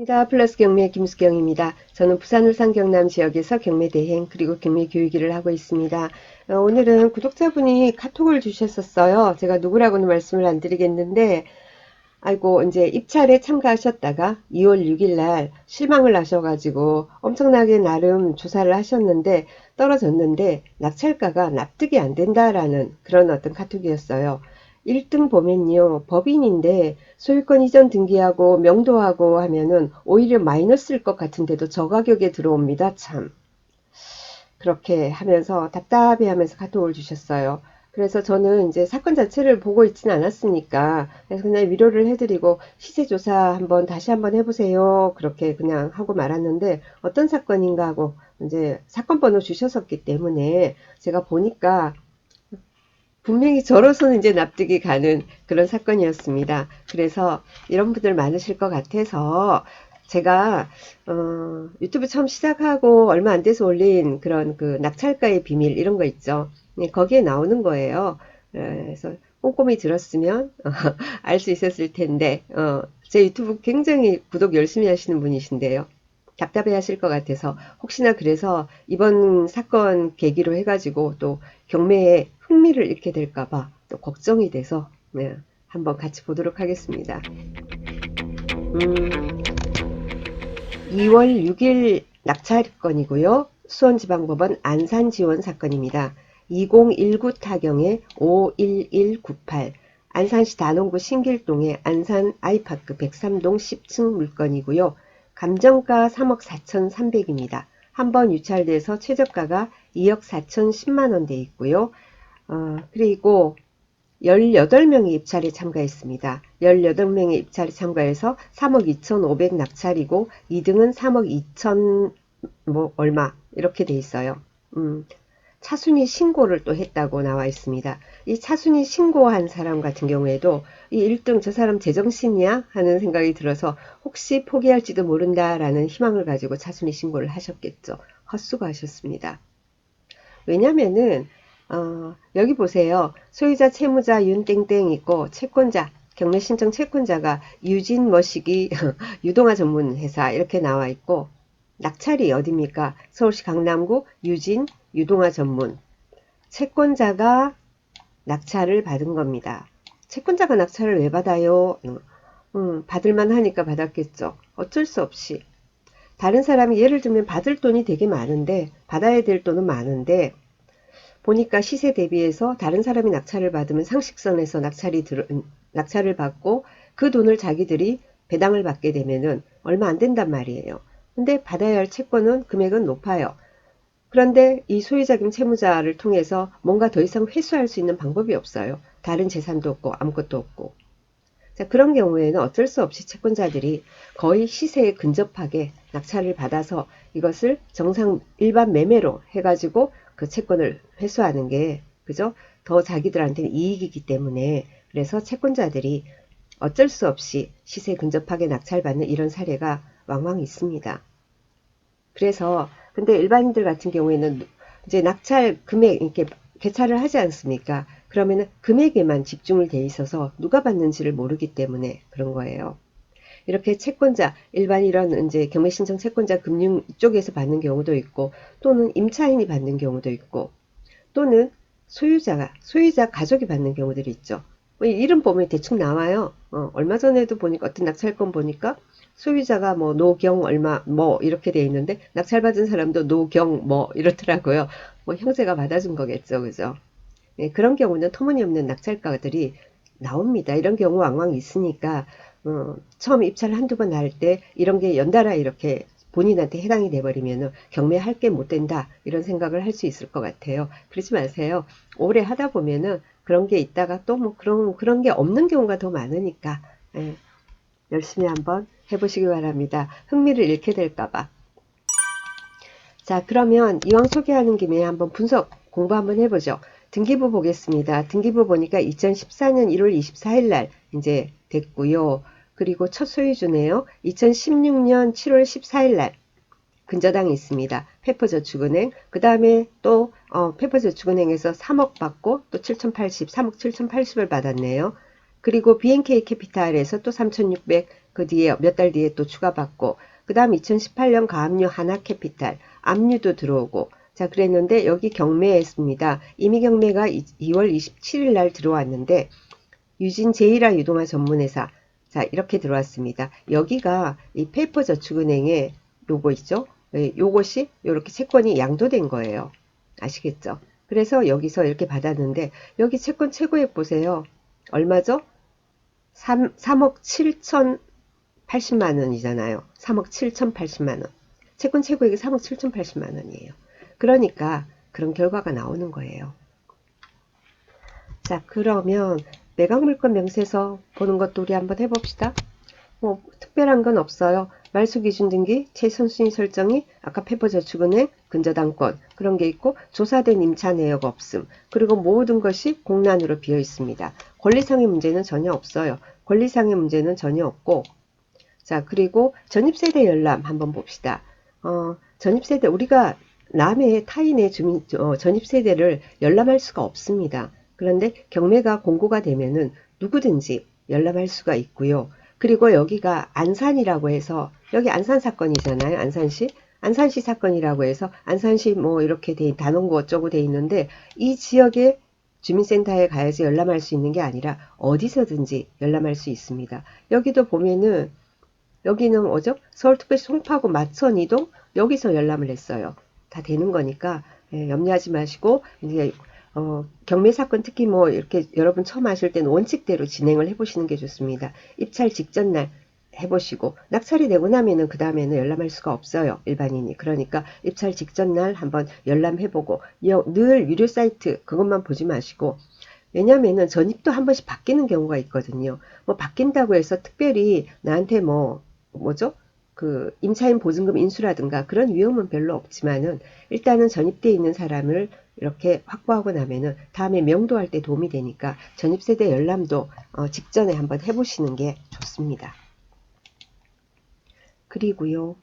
반갑습니다. 플러스 경매 김수경입니다. 저는 부산, 울산, 경남 지역에서 경매 대행 그리고 경매 교육 일을 하고 있습니다. 오늘은 구독자분이 카톡을 주셨었어요. 제가 누구라고는 말씀을 안 드리겠는데 아이고 이제 입찰에 참가하셨다가 2월 6일 날 실망을 하셔가지고 엄청나게 나름 조사를 하셨는데 떨어졌는데 낙찰가가 납득이 안 된다라는 그런 어떤 카톡이었어요. 1등 보면요, 법인인데 소유권 이전 등기하고 명도하고 하면은 오히려 마이너스일 것 같은데도 저 가격에 들어옵니다. 참 그렇게 하면서 답답해 하면서 카톡을 주셨어요. 그래서 저는 이제 사건 자체를 보고 있지는 않았으니까 그래서 그냥 위로를 해드리고 시세조사 한번 다시 한번 해보세요. 그렇게 그냥 하고 말았는데 어떤 사건인가 하고 이제 사건 번호 주셨었기 때문에 제가 보니까 분명히 저로서는 이제 납득이 가는 그런 사건이었습니다. 그래서 이런 분들 많으실 것 같아서 제가 유튜브 처음 시작하고 얼마 안 돼서 올린 그런 그 낙찰가의 비밀 이런 거 있죠. 네, 거기에 나오는 거예요. 그래서 꼼꼼히 들었으면 알 수 있었을 텐데 제 유튜브 굉장히 구독 열심히 하시는 분이신데요. 답답해 하실 것 같아서 혹시나 그래서 이번 사건 계기로 해가지고 또 경매에 흥미를 잃게 될까봐 또 걱정이 돼서 네, 한번 같이 보도록 하겠습니다. 2월 6일 낙찰건이고요. 수원지방법원 안산지원 사건입니다. 2019 타경의 51198 안산시 단원구 신길동의 안산 아이파크 103동 10층 물건이고요. 감정가 3억 4,300입니다. 한 번 유찰돼서 최저가가 2억 4,010만원 돼 있고요. 그리고 18명이 입찰에 참가했습니다. 18명의 입찰에 참가해서 3억 2,500 낙찰이고 2등은 3억 2천 뭐 얼마 이렇게 돼 있어요. 차순위 신고를 또 했다고 나와 있습니다. 이 차순위 신고한 사람 같은 경우에도 이 1등 저 사람 제정신이야? 하는 생각이 들어서 혹시 포기할지도 모른다라는 희망을 가지고 차순위 신고를 하셨겠죠. 헛수고하셨습니다. 왜냐면은 여기 보세요. 소유자 채무자 윤땡땡 있고 채권자 경매 신청 채권자가 유진 머시기 유동화 전문 회사 이렇게 나와 있고 낙찰이 어디입니까? 서울시 강남구 유진 유동화 전문 채권자가 낙찰을 받은 겁니다. 채권자가 낙찰을 왜 받아요? 받을만 하니까 받았겠죠. 어쩔 수 없이 다른 사람이 예를 들면 받을 돈이 되게 많은데 받아야 될 돈은 많은데 보니까 시세 대비해서 다른 사람이 낙찰을 받으면 상식선에서 낙찰을 받고 그 돈을 자기들이 배당을 받게 되면은 얼마 안 된단 말이에요. 근데 받아야 할 채권은 금액은 높아요. 그런데 이 소유자 겸 채무자를 통해서 뭔가 더 이상 회수할 수 있는 방법이 없어요. 다른 재산도 없고 아무것도 없고. 자, 그런 경우에는 어쩔 수 없이 채권자들이 거의 시세에 근접하게 낙찰을 받아서 이것을 정상 일반 매매로 해가지고 그 채권을 회수하는 게 그죠? 더 자기들한테는 이익이기 때문에 그래서 채권자들이 어쩔 수 없이 시세에 근접하게 낙찰받는 이런 사례가 왕왕 있습니다. 그래서 근데 일반인들 같은 경우에는 이제 낙찰 금액 이렇게 개찰을 하지 않습니까? 그러면은 금액에만 집중을 돼 있어서 누가 받는지를 모르기 때문에 그런 거예요. 이렇게 채권자, 일반 이런 이제 경매 신청 채권자 금융 쪽에서 받는 경우도 있고 또는 임차인이 받는 경우도 있고 또는 소유자 가족이 받는 경우들이 있죠. 이름 보면 대충 나와요. 얼마 전에도 보니까 어떤 낙찰건 보니까 소유자가 뭐 노경 얼마 뭐 이렇게 돼 있는데 낙찰받은 사람도 노경 뭐 이렇더라고요. 뭐 형제가 받아준 거겠죠, 그죠? 예, 그런 경우는 터무니없는 낙찰가들이 나옵니다. 이런 경우 왕왕 있으니까 처음 입찰 한두 번 할 때 이런 게 연달아 이렇게 본인한테 해당이 돼버리면 경매할 게 못 된다 이런 생각을 할 수 있을 것 같아요. 그러지 마세요. 오래 하다 보면은 그런 게 있다가 또 뭐 그런 게 없는 경우가 더 많으니까 예, 열심히 한번 해보시기 바랍니다. 흥미를 잃게 될까봐. 자, 그러면 이왕 소개하는 김에 한번 분석 공부 한번 해보죠. 등기부 보겠습니다. 등기부 보니까 2014년 1월 24일 날 이제 됐고요. 그리고 첫 소유주네요. 2016년 7월 14일 날 근저당이 있습니다. 페퍼저축은행. 그 다음에 또 페퍼저축은행에서 3억 받고 또 7,080, 3억 7,080을 받았네요. 그리고 BNK 캐피탈에서 또 3,600 그 뒤에 몇 달 뒤에 또 추가받고 그 다음 2018년 가압류 하나캐피탈 압류도 들어오고 자 그랬는데 여기 경매했습니다. 이미 경매가 2월 27일 날 들어왔는데 유진 제이라 유동화 전문회사 자 이렇게 들어왔습니다. 여기가 이 페이퍼저축은행의 요거 있죠. 요것이 이렇게 채권이 양도된 거예요. 아시겠죠? 그래서 여기서 이렇게 받았는데 여기 채권 최고액 보세요. 얼마죠? 3억 7,080만 원이잖아요. 3억 7,080만 원. 채권 최고액이 3억 7,080만 원이에요. 그러니까 그런 결과가 나오는 거예요. 자, 그러면 매각물건 명세서 보는 것도 우리 한번 해봅시다. 뭐 특별한 건 없어요. 말소기준등기, 최선순위 설정이 아까 페퍼저축은행, 근저당권 그런 게 있고 조사된 임차 내역 없음. 그리고 모든 것이 공란으로 비어 있습니다. 권리상의 문제는 전혀 없어요. 권리상의 문제는 전혀 없고 자 그리고 전입세대 열람 한번 봅시다. 전입세대 우리가 남의 타인의 전입세대를 열람할 수가 없습니다. 그런데 경매가 공고가 되면은 누구든지 열람할 수가 있고요. 그리고 여기가 안산이라고 해서 여기 안산 사건이잖아요. 안산시 사건이라고 해서 안산시 뭐 이렇게 단원구 어쩌고 돼 있는데 이 지역에 주민센터에 가야지 열람할 수 있는 게 아니라 어디서든지 열람할 수 있습니다. 여기도 보면은 여기는 뭐죠? 서울특별시 송파구 마천이동 여기서 열람을 했어요. 다 되는 거니까 염려하지 마시고 이제 경매 사건 특히 뭐 이렇게 여러분 처음 하실 때는 원칙대로 진행을 해보시는 게 좋습니다. 입찰 직전 날 해보시고 낙찰이 되고 나면은 그 다음에는 열람할 수가 없어요. 일반인이. 그러니까 입찰 직전 날 한번 열람해보고 늘 유료 사이트 그것만 보지 마시고 왜냐면은 전입도 한 번씩 바뀌는 경우가 있거든요. 뭐 바뀐다고 해서 특별히 나한테 뭐죠? 그 임차인 보증금 인수라든가 그런 위험은 별로 없지만은 일단은 전입되어 있는 사람을 이렇게 확보하고 나면은 다음에 명도할 때 도움이 되니까 전입세대 열람도 직전에 한번 해보시는 게 좋습니다. 그리고요.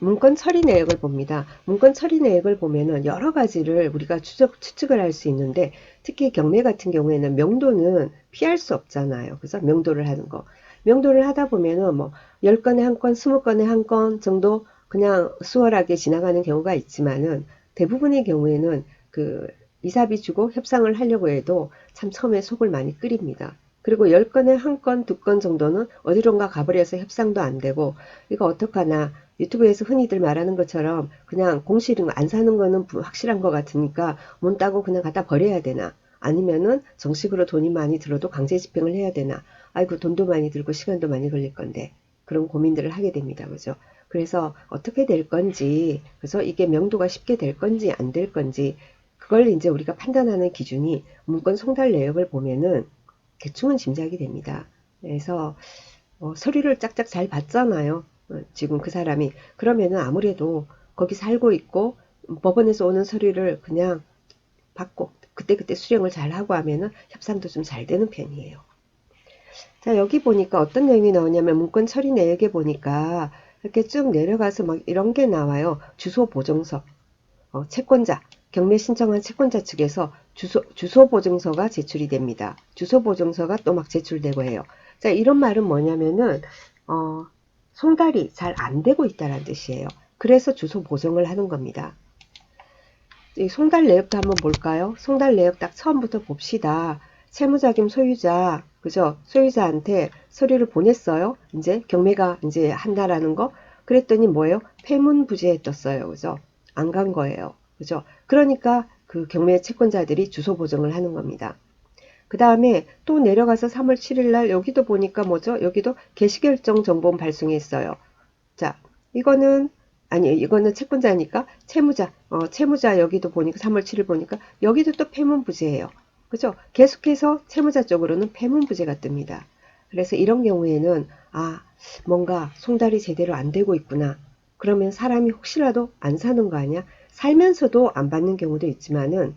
문건 처리 내역을 봅니다. 문건 처리 내역을 보면은 여러 가지를 우리가 추측을 할 수 있는데 특히 경매 같은 경우에는 명도는 피할 수 없잖아요. 그래서 명도를 하는 거. 명도를 하다 보면은 뭐 10건에 한 건, 20건에 한 건 정도 그냥 수월하게 지나가는 경우가 있지만은 대부분의 경우에는 그 이사비 주고 협상을 하려고 해도 참 처음에 속을 많이 끓입니다. 그리고 10건에 한 건, 2건 정도는 어디론가 가버려서 협상도 안 되고 이거 어떡하나 유튜브에서 흔히들 말하는 것처럼 그냥 공실은 안 사는 거는 확실한 것 같으니까 문 따고 그냥 갖다 버려야 되나 아니면은 정식으로 돈이 많이 들어도 강제 집행을 해야 되나 아이고 돈도 많이 들고 시간도 많이 걸릴 건데 그런 고민들을 하게 됩니다. 그죠? 그래서 어떻게 될 건지 그래서 이게 명도가 쉽게 될 건지 안 될 건지 그걸 이제 우리가 판단하는 기준이 문건 송달 내역을 보면은 대충은 짐작이 됩니다. 그래서 서류를 짝짝 잘 봤잖아요. 지금 그 사람이. 그러면은 아무래도 거기 살고 있고 법원에서 오는 서류를 그냥 받고 그때그때 수령을 잘 하고 하면은 협상도 좀 잘 되는 편이에요. 자, 여기 보니까 어떤 내용이 나오냐면 문건 처리 내역에 보니까 이렇게 쭉 내려가서 막 이런 게 나와요. 주소 보증서. 채권자, 경매 신청한 채권자 측에서 주소 보증서가 제출이 됩니다. 주소 보증서가 또 막 제출되고 해요. 자, 이런 말은 뭐냐면은, 송달이 잘 안 되고 있다는 뜻이에요. 그래서 주소 보정을 하는 겁니다. 이 송달 내역도 한번 볼까요? 송달 내역 딱 처음부터 봅시다. 채무자금 소유자, 그죠? 소유자한테 서류를 보냈어요. 이제 경매가 이제 한다라는 거. 그랬더니 뭐예요? 폐문부재에 떴어요. 그죠? 안 간 거예요. 그죠? 그러니까 그 경매 채권자들이 주소 보정을 하는 겁니다. 그 다음에 또 내려가서 3월 7일 날 여기도 보니까 뭐죠? 여기도 개시결정 정보는 발송했어요. 자, 이거는 채권자니까 채무자 여기도 보니까 3월 7일 보니까 여기도 또 폐문부재예요. 그죠? 계속해서 채무자 쪽으로는 폐문부재가 뜹니다. 그래서 이런 경우에는 뭔가 송달이 제대로 안 되고 있구나. 그러면 사람이 혹시라도 안 사는 거 아니야? 살면서도 안 받는 경우도 있지만은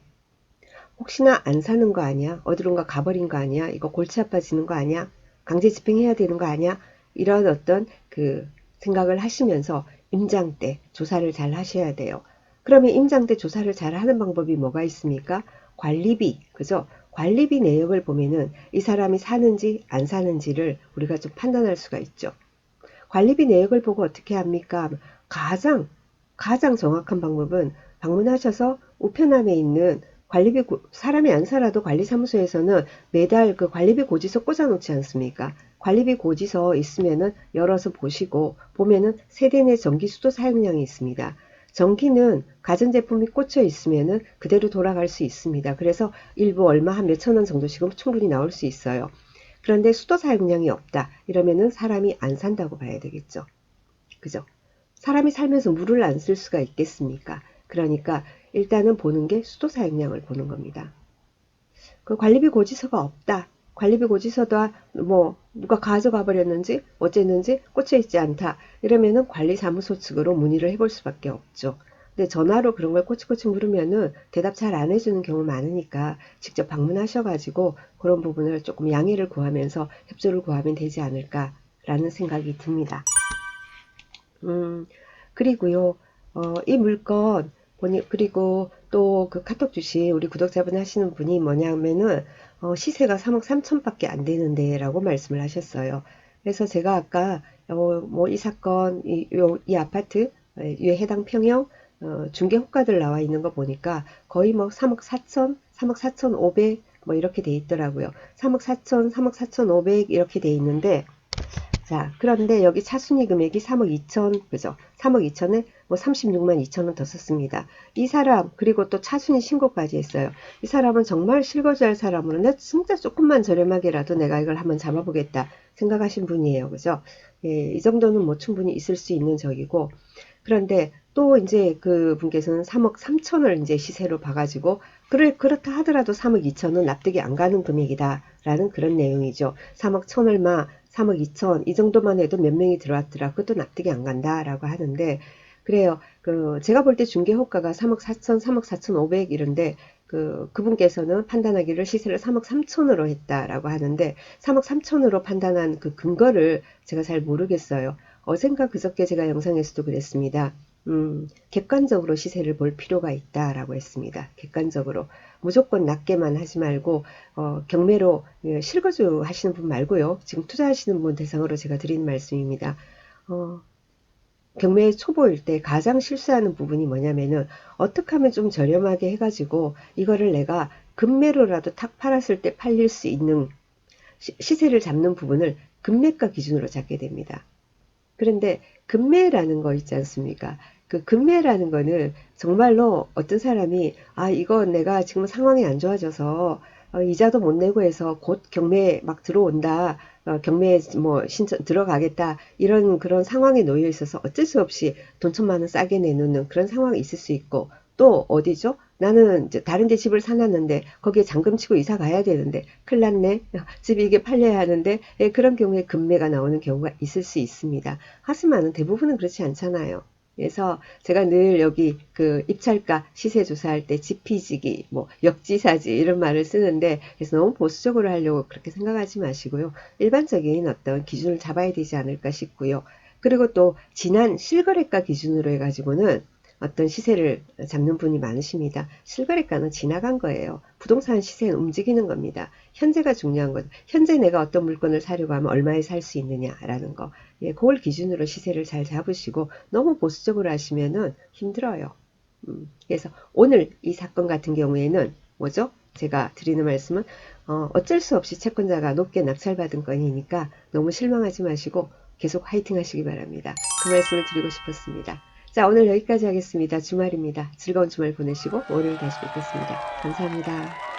혹시나 안 사는 거 아니야? 어디론가 가버린 거 아니야? 이거 골치 아파지는 거 아니야? 강제 집행해야 되는 거 아니야? 이런 어떤 그 생각을 하시면서 임장 때 조사를 잘 하셔야 돼요. 그러면 임장 때 조사를 잘 하는 방법이 뭐가 있습니까? 관리비, 그죠? 관리비 내역을 보면은 이 사람이 사는지 안 사는지를 우리가 좀 판단할 수가 있죠. 관리비 내역을 보고 어떻게 합니까? 가장 정확한 방법은 방문하셔서 우편함에 있는 관리비 사람이 안 살아도 관리사무소에서는 매달 그 관리비 고지서 꽂아놓지 않습니까? 관리비 고지서 있으면은 열어서 보시고 보면은 세대 내 전기 수도 사용량이 있습니다. 전기는 가전제품이 꽂혀 있으면은 그대로 돌아갈 수 있습니다. 그래서 일부 얼마 한 몇천 원 정도씩은 충분히 나올 수 있어요. 그런데 수도 사용량이 없다. 이러면은 사람이 안 산다고 봐야 되겠죠. 그죠? 사람이 살면서 물을 안 쓸 수가 있겠습니까? 그러니까 일단은 보는 게 수도 사용량을 보는 겁니다. 그 관리비 고지서가 없다. 관리비 고지서도 뭐 누가 가져가 버렸는지 어쨌는지 꽂혀 있지 않다. 이러면은 관리사무소 측으로 문의를 해볼 수밖에 없죠. 근데 전화로 그런 걸 꼬치꼬치 물으면은 대답 잘 안 해주는 경우 많으니까 직접 방문하셔가지고 그런 부분을 조금 양해를 구하면서 협조를 구하면 되지 않을까라는 생각이 듭니다. 그리고요, 이 물건, 그리고 또 그 카톡 주신 우리 구독자분 하시는 분이 뭐냐면은, 시세가 3억 3천 밖에 안 되는데, 라고 말씀을 하셨어요. 그래서 제가 아까, 뭐 이 사건, 이 아파트, 에 해당 평형, 중개 호가들 나와 있는 거 보니까 거의 뭐 3억 4천, 3억 4천 5백, 뭐 이렇게 돼 있더라고요. 3억 4천, 3억 4천 5백 이렇게 돼 있는데, 자, 그런데 여기 차순위 금액이 3억 2천, 그죠? 3억 2천에 뭐 36만 2천 원 더 썼습니다. 이 사람, 그리고 또 차순위 신고까지 했어요. 이 사람은 정말 실거주할 사람으로 내 진짜 조금만 저렴하게라도 내가 이걸 한번 잡아보겠다 생각하신 분이에요. 그죠? 예, 이 정도는 뭐 충분히 있을 수 있는 적이고, 그런데 또 이제 그 분께서는 3억 3천을 이제 시세로 봐가지고, 그렇다 하더라도 3억 2천은 납득이 안 가는 금액이다. 라는 그런 내용이죠. 3억 1천 얼마, 3억 2천, 이 정도만 해도 몇 명이 들어왔더라. 그것도 납득이 안 간다. 라고 하는데, 그래요. 제가 볼 때 중개호가가 3억 4천, 3억 4천 5백 이런데, 그분께서는 판단하기를 시세를 3억 3천으로 했다라고 하는데, 3억 3천으로 판단한 그 근거를 제가 잘 모르겠어요. 어젠가 그저께 제가 영상에서도 그랬습니다. 객관적으로 시세를 볼 필요가 있다라고 했습니다. 객관적으로. 무조건 낮게만 하지 말고, 경매로 실거주 하시는 분 말고요. 지금 투자하시는 분 대상으로 제가 드리는 말씀입니다. 어, 경매 초보일 때 가장 실수하는 부분이 뭐냐면은 어떻게 하면 좀 저렴하게 해가지고 이거를 내가 급매로라도 탁 팔았을 때 팔릴 수 있는 시세를 잡는 부분을 금매가 기준으로 잡게 됩니다. 그런데 금매라는 거 있지 않습니까? 그 금매라는 거는 정말로 어떤 사람이 이거 내가 지금 상황이 안 좋아져서 이자도 못 내고 해서 곧 경매 막 들어온다. 경매에 뭐 신청 들어가겠다. 이런 그런 상황에 놓여 있어서 어쩔 수 없이 돈 천만 원 싸게 내놓는 그런 상황이 있을 수 있고 또 어디죠? 나는 이제 다른 데 집을 사놨는데 거기에 잔금 치고 이사 가야 되는데 큰일 났네. 집이 이게 팔려야 하는데 그런 경우에 금매가 나오는 경우가 있을 수 있습니다. 하지만 대부분은 그렇지 않잖아요. 그래서 제가 늘 여기 그 입찰가 시세 조사할 때 지피지기, 뭐 역지사지 이런 말을 쓰는데 그래서 너무 보수적으로 하려고 그렇게 생각하지 마시고요. 일반적인 어떤 기준을 잡아야 되지 않을까 싶고요. 그리고 또 지난 실거래가 기준으로 해가지고는 어떤 시세를 잡는 분이 많으십니다. 실거래가는 지나간 거예요. 부동산 시세는 움직이는 겁니다. 현재가 중요한 거죠. 현재 내가 어떤 물건을 사려고 하면 얼마에 살 수 있느냐라는 거. 예, 그걸 기준으로 시세를 잘 잡으시고 너무 보수적으로 하시면은 힘들어요. 그래서 오늘 이 사건 같은 경우에는 뭐죠? 제가 드리는 말씀은 어쩔 수 없이 채권자가 높게 낙찰받은 건이니까 너무 실망하지 마시고 계속 화이팅 하시기 바랍니다. 그 말씀을 드리고 싶었습니다. 자, 오늘 여기까지 하겠습니다. 주말입니다. 즐거운 주말 보내시고 월요일 다시 뵙겠습니다. 감사합니다.